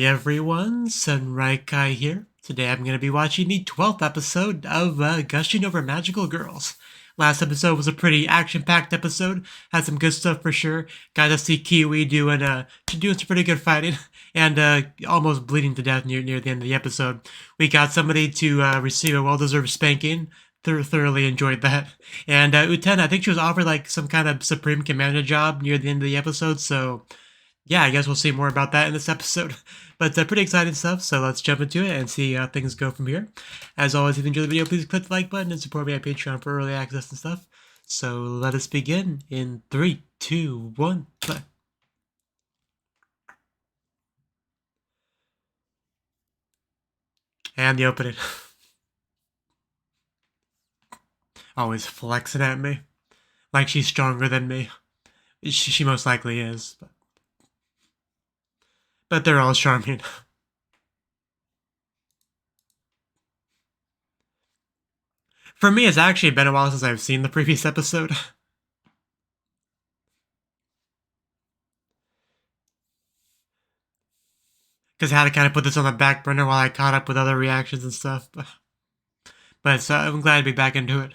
everyone, Yōkai here. Today I'm going to be watching the 12th episode of Gushing over Magical Girls. Last episode was a pretty action-packed episode, had some good stuff for sure. Got to see Kiwi doing some pretty good fighting, and almost bleeding to death near the end of the episode. We got somebody to receive a well-deserved spanking. Thoroughly enjoyed that. And Uten, I think she was offered like some kind of Supreme Commander job near the end of the episode, so yeah, I guess we'll see more about that in this episode. But pretty exciting stuff, so let's jump into it and see how things go from here. As always, if you enjoyed the video, please click the like button and support me on Patreon for early access and stuff. So let us begin in 3, 2, 1, play. And the opening. Always flexing at me. Like she's stronger than me. She most likely is. But they're all charming. For me, it's actually been a while since I've seen the previous episode. Because I had to kind of put this on the back burner while I caught up with other reactions and stuff. But I'm glad to be back into it.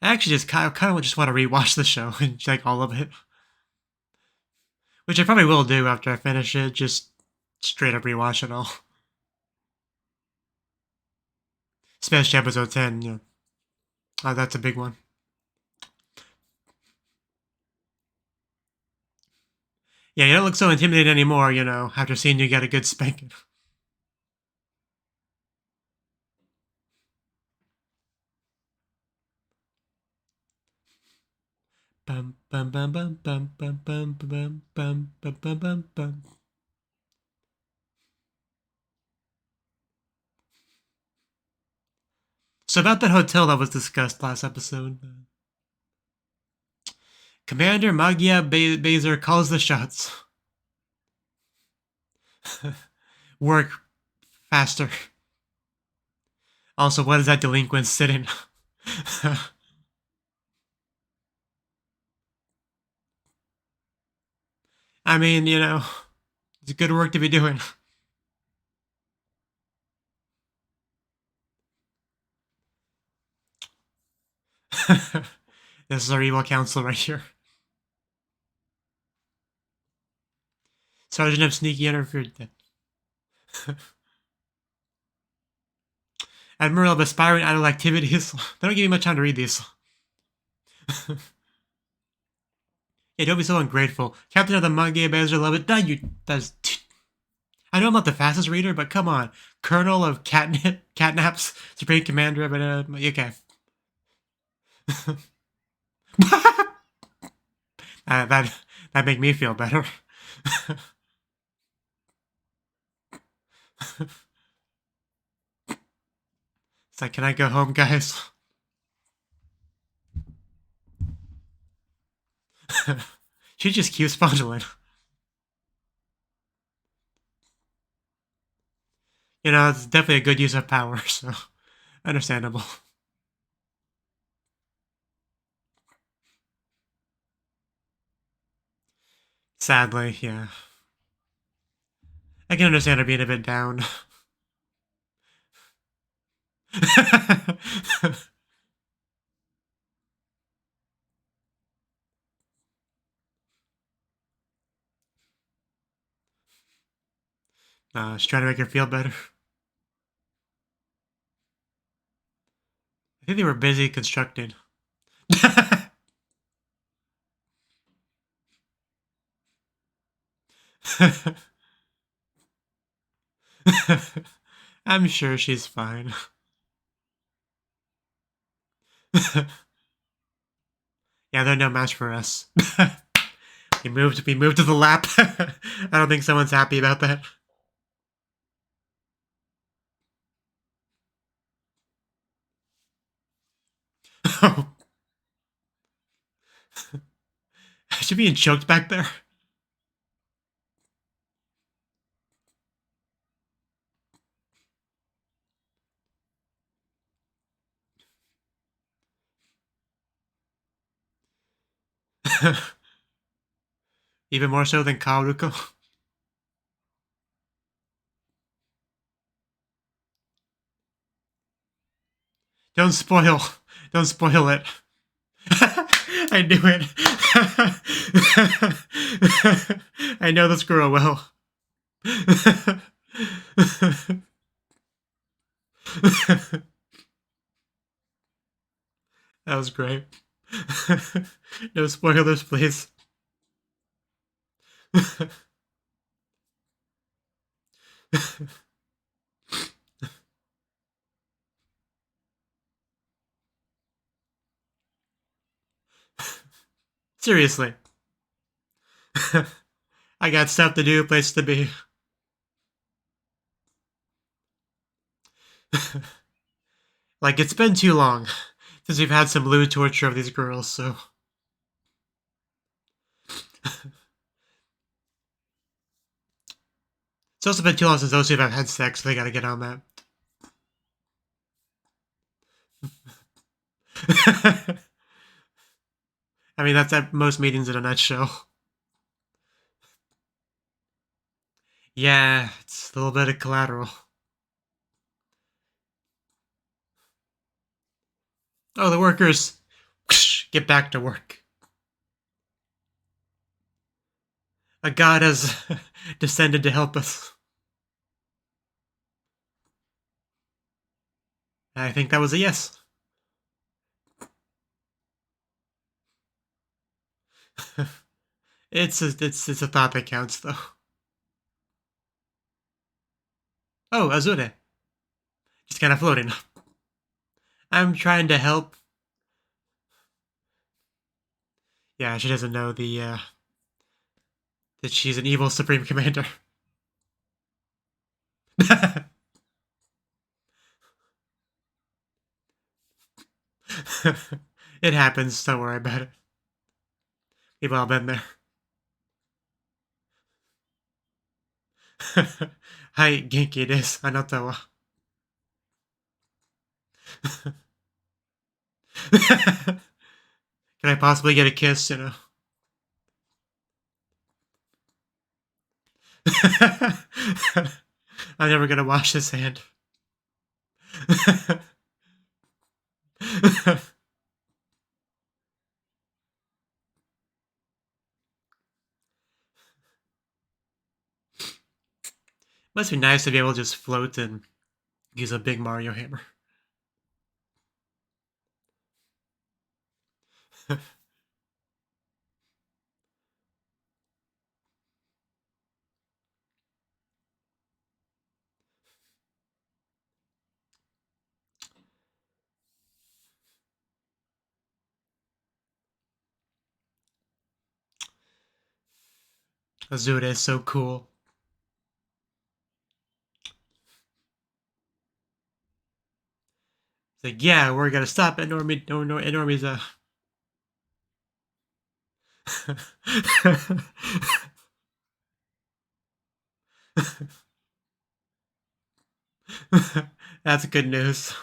I actually just kind of just want to rewatch the show and check all of it. Which I probably will do after I finish it, just straight up rewatch it all. Especially episode 10, you know. That's a big one. Yeah, you don't look so intimidated anymore, you know, after seeing you get a good spanking. Bum bum bum bum bum bum bum bum bum bum bum bum bum. So about that hotel that was discussed last episode. Commander Magia Bazer calls the shots. Work faster. Also, what is that delinquent sitting? I mean, you know, it's good work to be doing. This is our evil council right here. Sergeant of Sneaky interfered. Admiral of Aspiring Idle Activities. They don't give me much time to read these. Yeah, don't be so ungrateful. Captain of the Magia Bazer, love it. I know I'm not the fastest reader, but come on. Colonel of Catnaps, Supreme Commander of Yōkai. that make me feel better. It's like, can I go home, guys? She just keeps fondling. You know, it's definitely a good use of power, so understandable. Sadly, yeah. I can understand her being a bit down. She's trying to make her feel better. I think they were busy constructing. I'm sure she's fine. Yeah, they're no match for us. we moved to the lap. I don't think someone's happy about that. Oh. Is she being choked back there? Even more so than Kaoruko. Don't spoil it. I knew it. I know this girl well. That was great. No spoilers, please. Seriously. I got stuff to do, place to be. Like, it's been too long since we've had some lewd torture of these girls, so... It's also been too long since those two have had sex, so they gotta get on that. I mean, that's at most meetings in a nutshell. Yeah, it's a little bit of collateral. Oh, the workers! Get back to work. A god has descended to help us. I think that was a yes. It's a thought that counts, though. Oh, Azure. Just kind of floating. I'm trying to help. Yeah, she doesn't know that she's an evil Supreme Commander. It happens, don't worry about it. We've all been there. Hi, genki desu, anata wa. Can I possibly get a kiss, you know? I'm never gonna wash this hand. Must be nice to be able to just float and use a big Mario hammer. Azure is so cool. It's like, yeah, we're gonna stop at Normie's That's good news.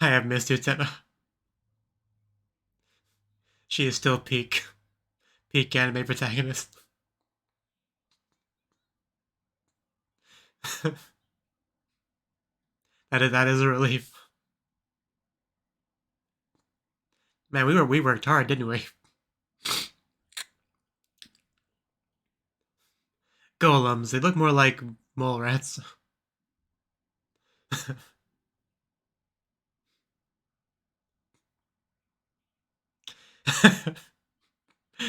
I have missed you, Tenna. She is still peak anime protagonist. that is a relief. Man, we worked hard, didn't we? Golems, they look more like mole rats.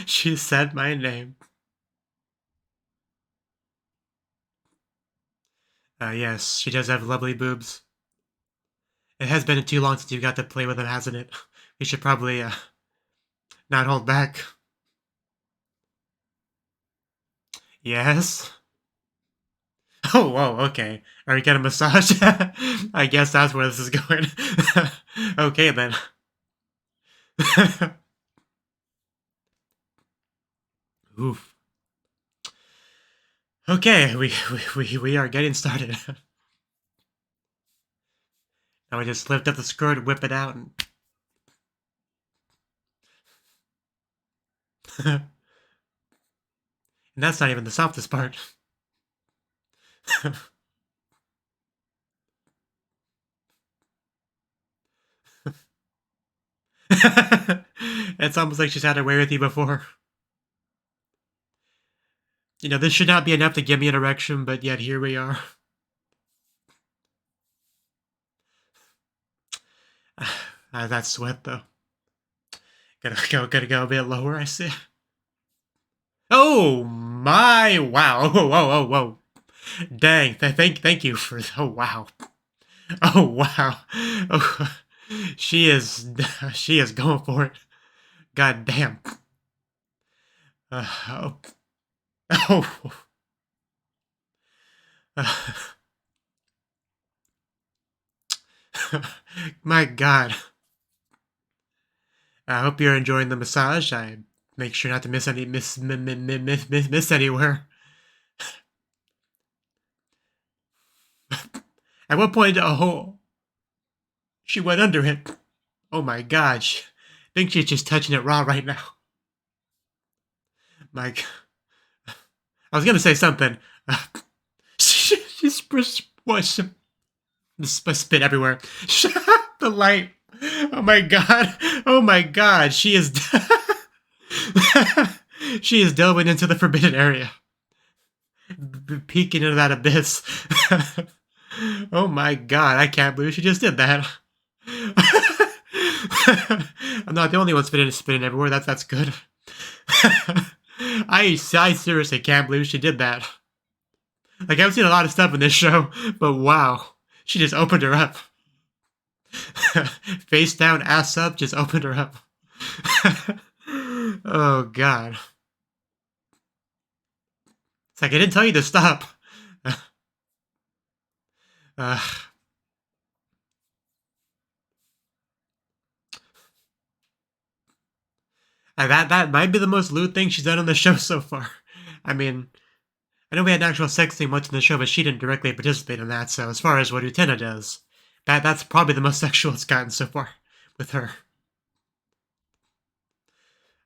She said my name. Yes, she does have lovely boobs. It has been too long since you got to play with them, hasn't it? We should probably, not hold back. Yes? Oh, whoa, okay. Are we getting a massage? I guess that's where this is going. Okay, then. Oof. Okay, we are getting started. I would just lift up the skirt and whip it out and... And that's not even the softest part. It's almost like she's had her way with you before. You know, this should not be enough to give me an erection, but yet here we are. That sweat, though. Gotta go a bit lower, I see. Oh my! Wow! Whoa! Whoa! Whoa! Whoa! Dang! Thank you for. Oh wow! Oh wow! Oh, she is going for it. God damn! Oh! Oh! My God! I hope you're enjoying the massage. I make sure not to miss anywhere. At what point, she went under it. Oh my gosh. I think she's just touching it raw right now. Like, I was gonna say something. She's spit everywhere. The light. Oh my god. Oh my god. She is she is delving into the forbidden area. Peeking into that abyss. Oh my god, I can't believe she just did that. I'm not the only one spinning everywhere. That's good. I seriously can't believe she did that. Like, I've seen a lot of stuff in this show, but wow. She just opened her up. Face down, ass up, just opened her up. Oh god. It's like, I didn't tell you to stop. That might be the most lewd thing she's done on the show so far. I mean, I know we had an actual sex scene once in the show, but she didn't directly participate in that, so as far as what Utena does, that's probably the most sexual it's gotten so far with her.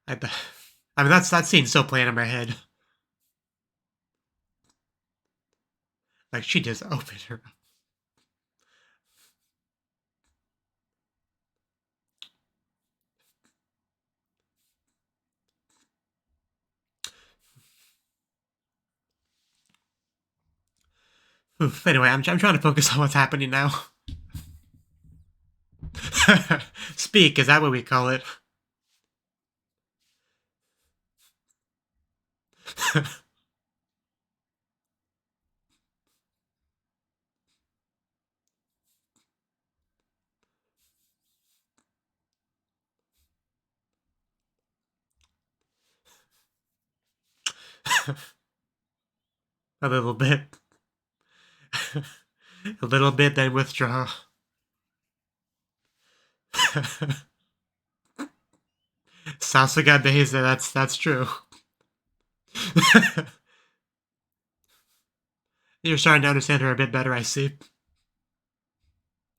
I mean, that scene's still playing in my head. Like, she just opened her up. Oof, anyway, I'm trying to focus on what's happening now. Speak, is that what we call it? A little bit. A little bit, then withdraw. Sasuga Beza, that's true. You're starting to understand her a bit better, I see.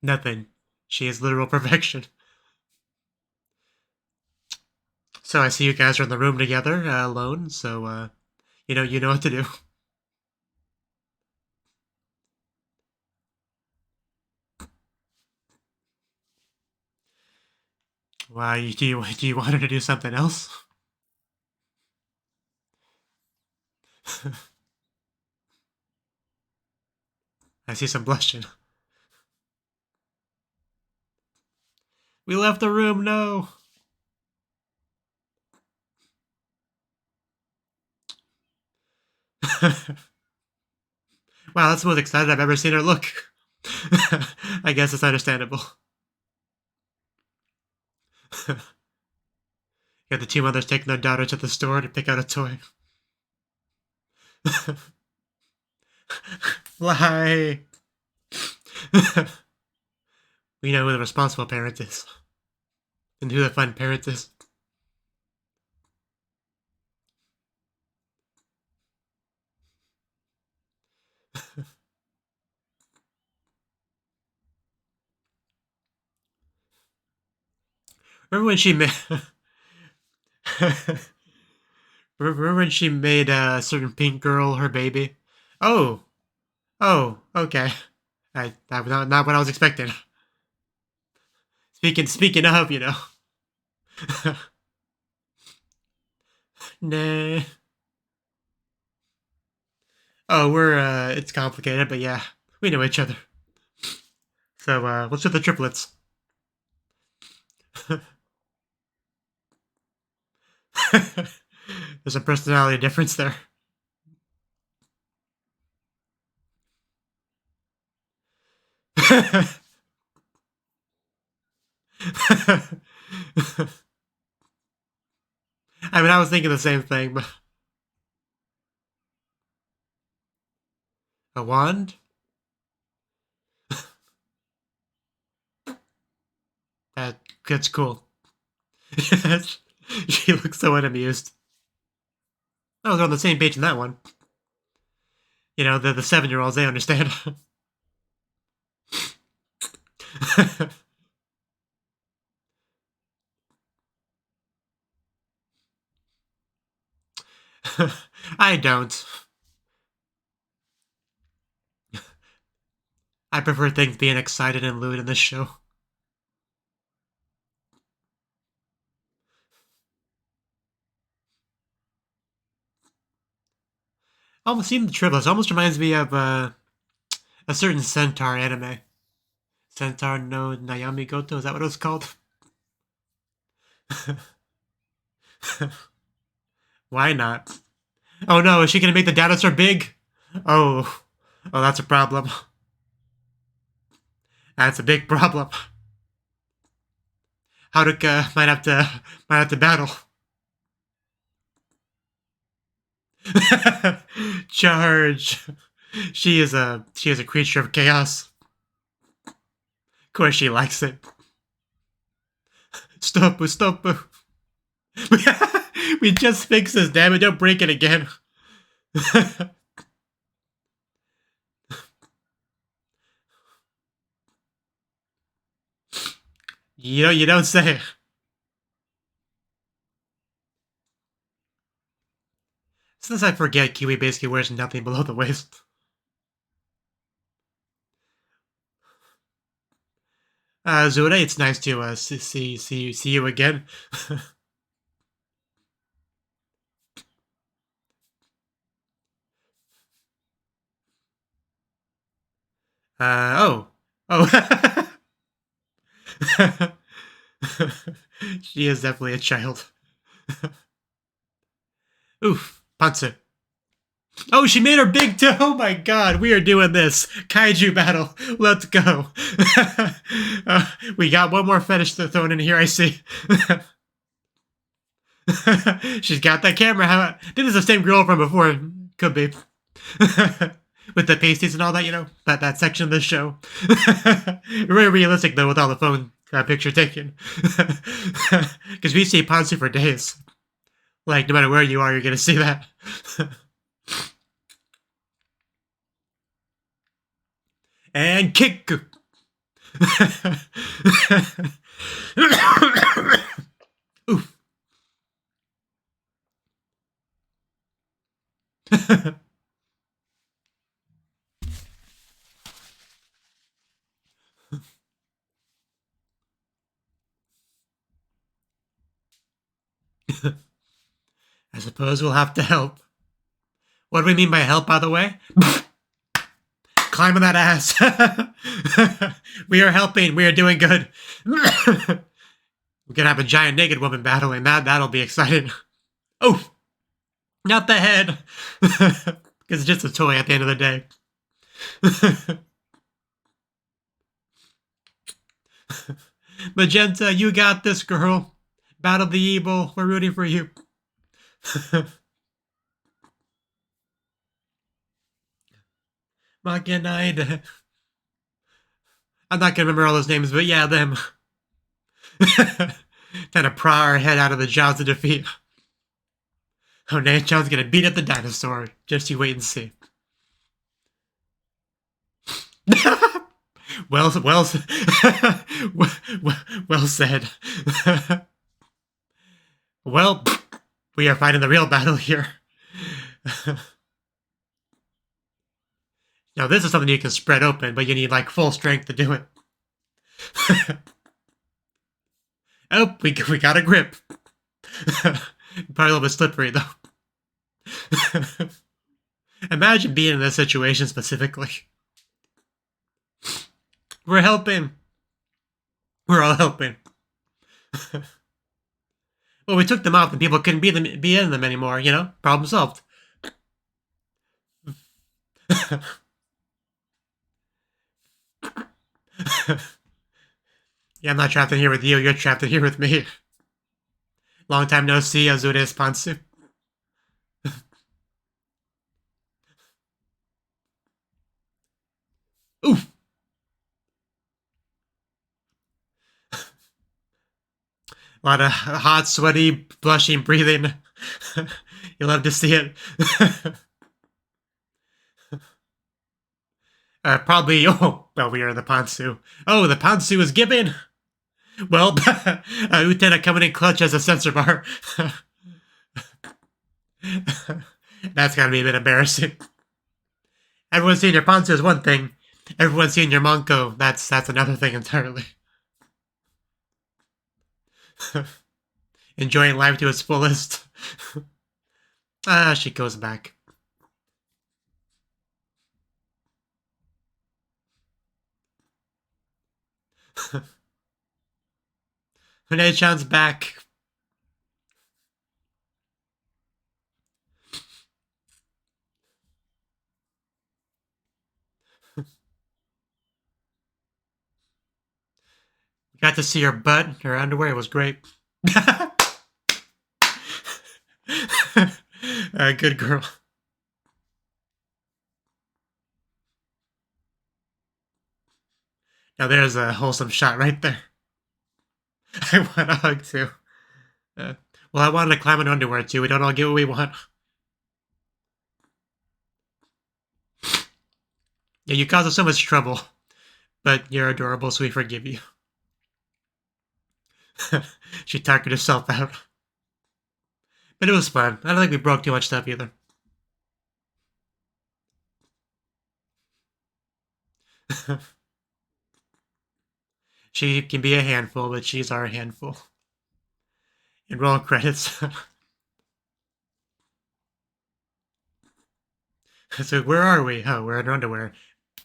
Nothing. She is literal perfection. So I see you guys are in the room together, alone, so, you know what to do. Wow, do you want her to do something else? I see some blushing. We left the room, no! Wow, that's the most excited I've ever seen her look. I guess it's understandable. Yeah, the two mothers taking their daughter to the store to pick out a toy. Fly! We know who the responsible parent is. And who the fun parent is. Remember when she made... Remember when she made a certain pink girl her baby? Oh. Oh, okay. That was not what I was expecting. Speaking of, you know. Nah. Oh, it's complicated, but yeah. We know each other. So, let's do the triplets. There's a personality difference there. I mean, I was thinking the same thing, but... A wand? That's cool. She looks so unamused. Oh, they're on the same page in that one. You know, the 7-year-olds, they understand. I don't. I prefer things being excited and lewd in this show. Almost even the triplets. Almost reminds me of a certain centaur anime. Centaur no Nayami Goto, is that what it was called? Why not? Oh no, is she gonna make the dinosaur big? Oh, that's a problem. That's a big problem. Haruka might have to battle. Charge. She is a creature of chaos. Of course she likes it. Stop. We just fixed this, damn it, don't break it again. You don't say. Since I forget, Kiwi basically wears nothing below the waist. Zure, it's nice to see you again. Oh. She is definitely a child. Oof, Pantsu. Oh, she made her big toe. Oh my god, we are doing this. Kaiju battle. Let's go. We got one more fetish thrown in here, I see. She's got that camera. This is the same girl from before. Could be. With the pasties and all that, you know, that section of the show. Very realistic, though, with all the phone picture taken. Because we see Pantsu for days. Like, no matter where you are, you're going to see that. And kick! Oof. I suppose we'll have to help. What do we mean by help, by the way? Climbing that ass. We are helping. We are doing good. We're gonna have a giant naked woman battling. That'll be exciting. Oh, not the head. Because it's just a toy at the end of the day. Magenta, you got this, girl. Battle the evil. We're rooting for you. Makanide. I'm not gonna remember all those names, but yeah, them. Trying to pry our head out of the jaws of defeat. Oh, Nanchan's gonna beat up the dinosaur. Just you wait and see. well, well said. Well, we are fighting the real battle here. Now, this is something you can spread open, but you need, like, full strength to do it. Oh, we got a grip. Probably a little bit slippery, though. Imagine being in this situation specifically. We're helping. We're all helping. Well, we took them off and people couldn't be in them anymore, you know? Problem solved. Yeah, I'm not trapped in here with you. You're trapped in here with me. Long time no see, Azures Pantsu. Oof. A lot of hot, sweaty, blushing, breathing. You love to see it. Probably, oh, well, we are in the Pantsu. Oh, the Pantsu is given! Well, Lieutenant coming in clutch as a sensor bar. That's gotta be a bit embarrassing. Everyone seeing your Pantsu is one thing. Everyone seeing your Monko, that's another thing entirely. Enjoying life to its fullest. She goes back. Hune-chan's back. Got to see her butt, her underwear. It was great. Good girl. Now there's a wholesome shot right there. I want a hug too. Well, I wanted to climb in underwear too. We don't all get what we want. Yeah, you caused us so much trouble. But you're adorable, so we forgive you. She tuckered herself out. But it was fun. I don't think we broke too much stuff either. She can be a handful, but she's our handful. And roll credits. So where are we? Oh, we're in underwear.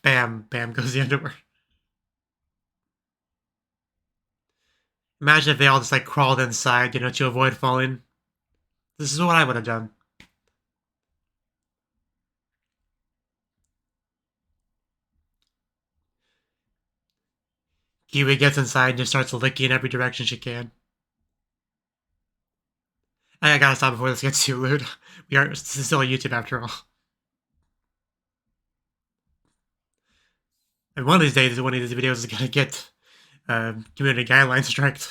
Bam, bam goes the underwear. Imagine if they all just like crawled inside, you know, to avoid falling. This is what I would have done. Kiwi gets inside and just starts licking in every direction she can. I gotta stop before this gets too lewd. This is still a YouTube after all. And one of these days, one of these videos is gonna get community guidelines striked.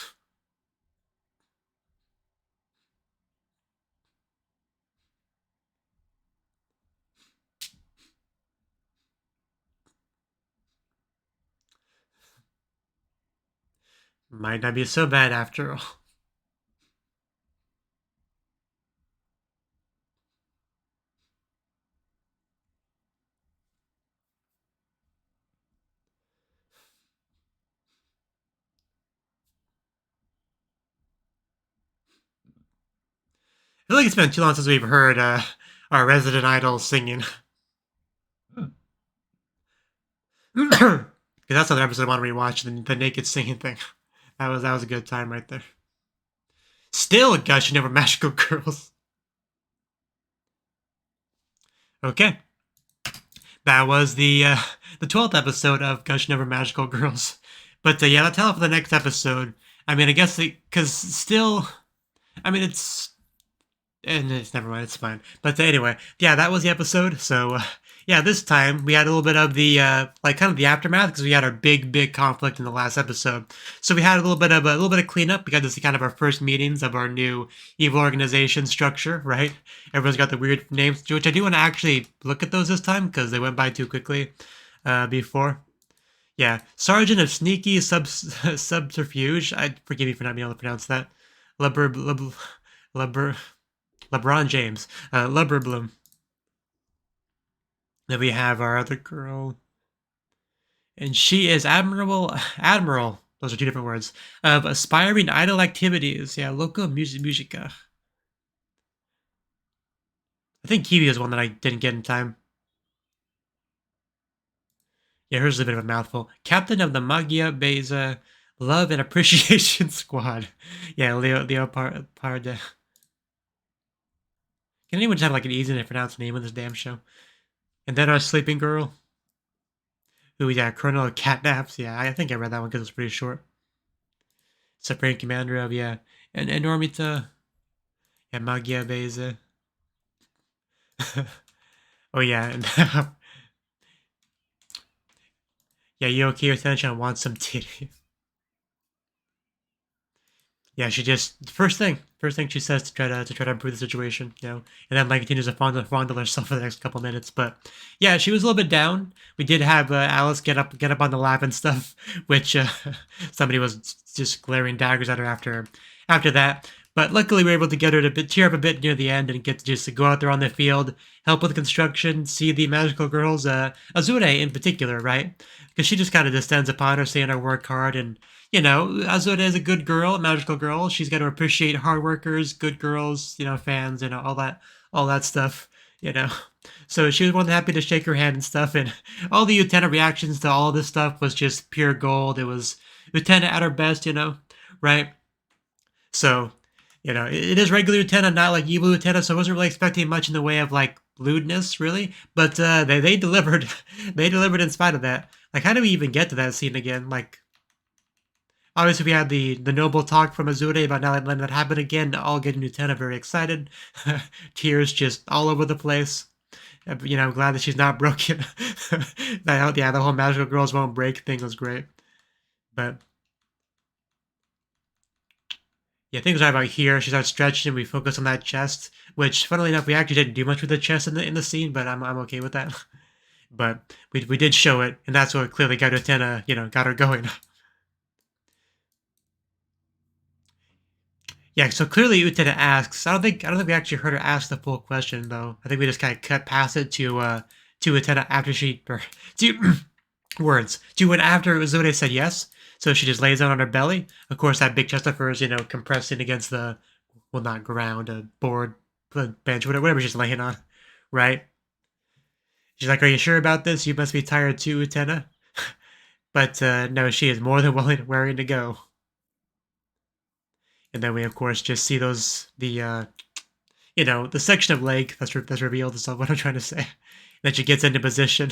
Might not be so bad after all. I feel like it's been too long since we've heard our resident idol singing. Because that's another episode I want to rewatch, the naked singing thing. That was a good time right there. Still gushing over magical girls. Okay. That was the 12th episode of Gushing Over Magical Girls. But yeah, that's all for the next episode. I mean, I guess because still, I mean, it's never mind, it's fine. But anyway, yeah, that was the episode. So yeah, this time we had a little bit of the like kind of the aftermath because we had our big conflict in the last episode. So we had a little bit of cleanup. We got this kind of our first meetings of our new evil organization structure, right? Everyone's got the weird names, which I do want to actually look at those this time because they went by too quickly before. Yeah, Sergeant of Sneaky Subterfuge. I forgive me for not being able to pronounce that. Lebr, LeBron James. Leberbloom. Then we have our other girl, and she is Admiral. Those are two different words of aspiring idol activities. Yeah, local musica. I think Kiwi is one that I didn't get in time. Yeah, hers is a bit of a mouthful. Captain of the Magia Beza Love and Appreciation Squad. Yeah, Leo Parde. Can anyone just have like an easy to pronounce name of this damn show? And then our sleeping girl. Who, yeah, Colonel Catnaps. Yeah, I think I read that one because it was pretty short. Supreme Commander of, yeah. And Enormita. Yeah, Magia Beza. Oh, yeah. And yeah, Yōkai Attention wants some titty. Yeah, she just first thing she says to try to improve the situation, you know, and then like continues to fondle herself for the next couple minutes. But yeah, she was a little bit down. We did have Alice get up on the lap and stuff, which somebody was just glaring daggers at her after that. But luckily, we were able to get her to cheer up a bit near the end and get to just go out there on the field, help with the construction, see the magical girls, Azure in particular, right? Because she just kind of descends upon her, saying her work hard and. You know, Azure is a good girl, a magical girl. She's got to appreciate hard workers, good girls, you know, fans, you know, all that stuff, you know. So she was more than happy to shake her hand and stuff. And all the Lieutenant reactions to all this stuff was just pure gold. It was Lieutenant at her best, you know, right? So, you know, it is regular Lieutenant, not like evil Lieutenant. So I wasn't really expecting much in the way of like lewdness, really. But they delivered. They delivered in spite of that. Like, how do we even get to that scene again? Like. Obviously, we had the noble talk from Azure about not letting that happen again, all getting Lieutenant very excited. Tears just all over the place. You know, I'm glad that she's not broken. Yeah, the whole magical girls won't break thing was great. But yeah, things are about here. She starts stretching and we focus on that chest, which funnily enough, we actually didn't do much with the chest in the scene, but I'm okay with that. But we did show it, and that's what clearly got Lieutenant, you know, got her going. Yeah, so clearly Utena asks. I don't think we actually heard her ask the full question though. I think we just kind of cut past it to Utena after she to words to when after Uzune said yes. So she just lays down on her belly. Of course, that big chest of hers, you know, compressing against the not ground, a board, bench, whatever she's laying on, right? She's like, "Are you sure about this? You must be tired too, Utena." But no, she is more than willing to go. And then we, of course, just see the section of leg that's revealed is what I'm trying to say. That she gets into position.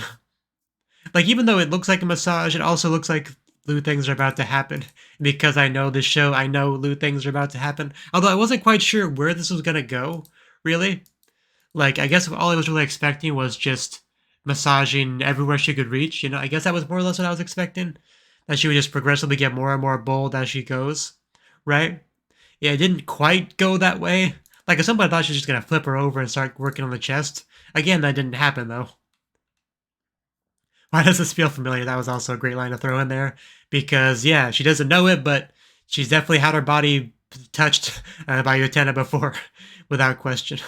Like, even though it looks like a massage, it also looks like lewd things are about to happen. Because I know this show, I know lewd things are about to happen. Although I wasn't quite sure where this was going to go, really. Like, I guess all I was really expecting was just massaging everywhere she could reach. You know, I guess that was more or less what I was expecting. That she would just progressively get more and more bold as she goes, right? Yeah, it didn't quite go that way. Like, if somebody thought she was just gonna flip her over and start working on the chest. Again, that didn't happen, though. Why does this feel familiar? That was also a great line to throw in there. Because, yeah, she doesn't know it, but she's definitely had her body touched by Utena before, without question.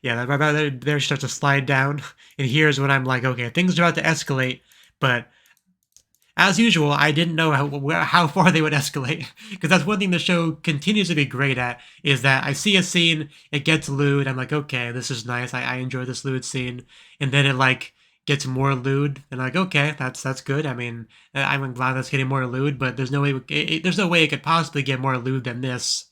Yeah, right there she starts to slide down. And here's when I'm like, okay, things are about to escalate, but as usual, I didn't know how far they would escalate, because that's one thing the show continues to be great at, is that I see a scene, it gets lewd, I'm like, okay, this is nice, I enjoy this lewd scene, and then it, like, gets more lewd, and like, okay, that's good, I mean, I'm glad that's getting more lewd, but there's no way it could possibly get more lewd than this.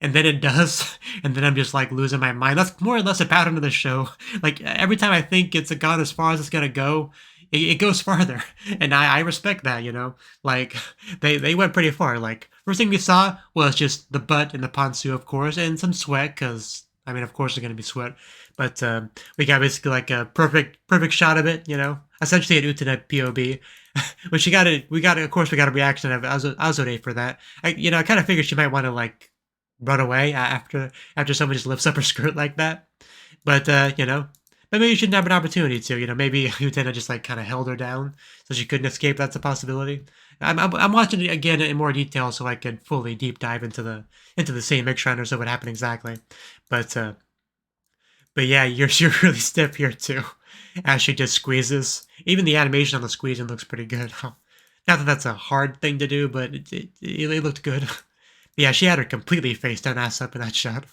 And then it does, and then I'm just, like, losing my mind. That's more or less a pattern of the show. Like, every time I think it's gone as far as it's gonna go, it goes farther, and I respect that, you know. Like, they went pretty far. Like, first thing we saw was just the butt and the ponsu, of course, and some sweat, because, I mean, of course there's gonna be sweat. But we got basically like a perfect shot of it, you know. Essentially an Utena POV. Which we got a reaction of Azure for that. I kind of figured she might want to, like, run away after someone just lifts up her skirt like that. But, but But maybe she didn't have an opportunity to, maybe Utena just like kind of held her down so she couldn't escape. That's a possibility. I'm watching it again in more detail so I can fully deep dive into the same mix or so what happened exactly. But yeah, you're really stiff here too, as she just squeezes. Even the animation on the squeezing looks pretty good. Not that that's a hard thing to do, but it looked good. Yeah, she had her completely face down, ass up in that shot.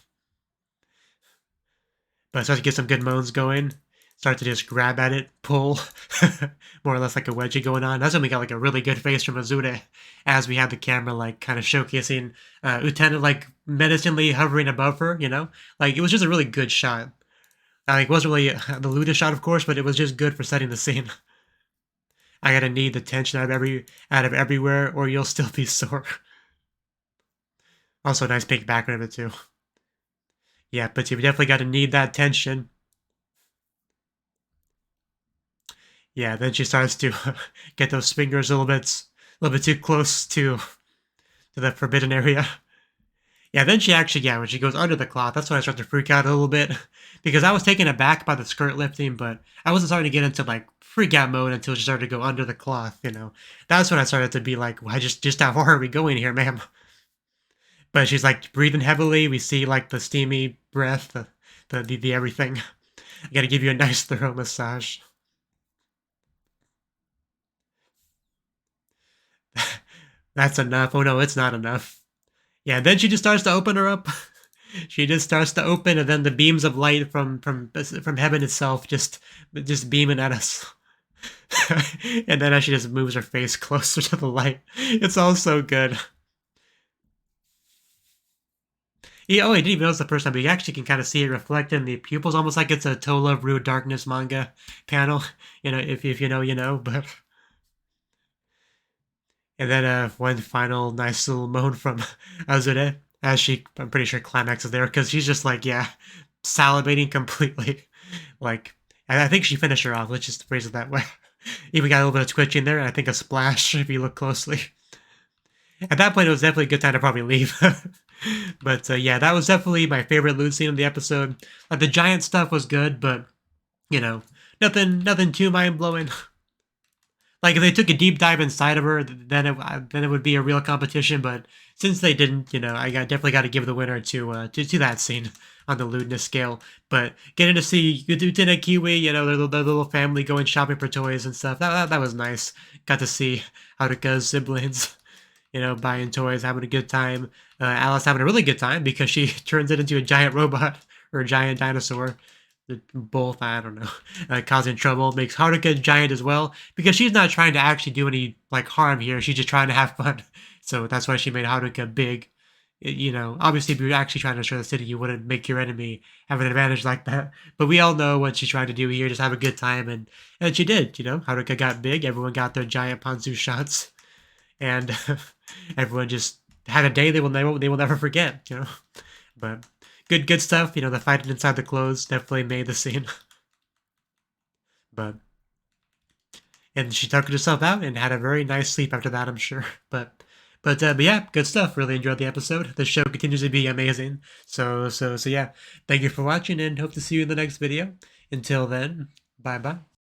But starts to get some good moans going. Start to just grab at it, pull. More or less like a wedgie going on. That's when we got like a really good face from Azure, as we had the camera like kind of showcasing Utena like menacingly hovering above her, Like it was just a really good shot. It wasn't really the lewdest shot, of course, but it was just good for setting the scene. I gotta need the tension out of everywhere, or you'll still be sore. Also, a nice pink background of it too. Yeah, but you definitely got to need that tension. Yeah, then she starts to get those fingers a little bit too close to the forbidden area. Yeah, then she actually, when she goes under the cloth, that's when I start to freak out a little bit. Because I was taken aback by the skirt lifting, but I wasn't starting to get into, like, freak out mode until she started to go under the cloth, That's when I started to be like, why, just how far are we going here, ma'am? But she's, like, breathing heavily. We see, like, the steamy breath, the everything. I gotta give you a nice thorough massage. That's enough. Oh, no, it's not enough. Yeah, then she just starts to open her up. She just starts to open, and then the beams of light from heaven itself just beaming at us. And then as she just moves her face closer to the light, it's all so good. I didn't even notice the first time, but you actually can kind of see it reflect in the pupils, almost like it's a To Love Rude Darkness manga panel. If you know, you know. But and then one final nice little moan from Azure, as she, I'm pretty sure, climaxes there, because she's just like, salivating completely. Like, and I think she finished her off, let's just phrase it that way. Even got a little bit of twitching there, and I think a splash if you look closely. At that point, it was definitely a good time to probably leave. But yeah, that was definitely my favorite lewd scene of the episode. Like, the giant stuff was good, but, nothing too mind-blowing. Like, if they took a deep dive inside of her, then it would be a real competition. But since they didn't, I definitely got to give the winner to that scene on the lewdness scale. But getting to see Utena Kiwi, their little family going shopping for toys and stuff, that was nice. Got to see Haruka's siblings, buying toys, having a good time. Alice having a really good time because she turns it into a giant robot or a giant dinosaur. Both, I don't know, causing trouble. Makes Haruka giant as well, because she's not trying to actually do any, like, harm here. She's just trying to have fun. So that's why she made Haruka big. Obviously, if you're actually trying to destroy the city, you wouldn't make your enemy have an advantage like that. But we all know what she's trying to do here, just have a good time. And she did, Haruka got big. Everyone got their giant Ponzu shots. And everyone just had a day they will never forget, But good stuff. The fighting inside the clothes definitely made the scene. And she tucked herself out and had a very nice sleep after that, I'm sure. But yeah, good stuff. Really enjoyed the episode. The show continues to be amazing. So yeah, thank you for watching and hope to see you in the next video. Until then, bye bye.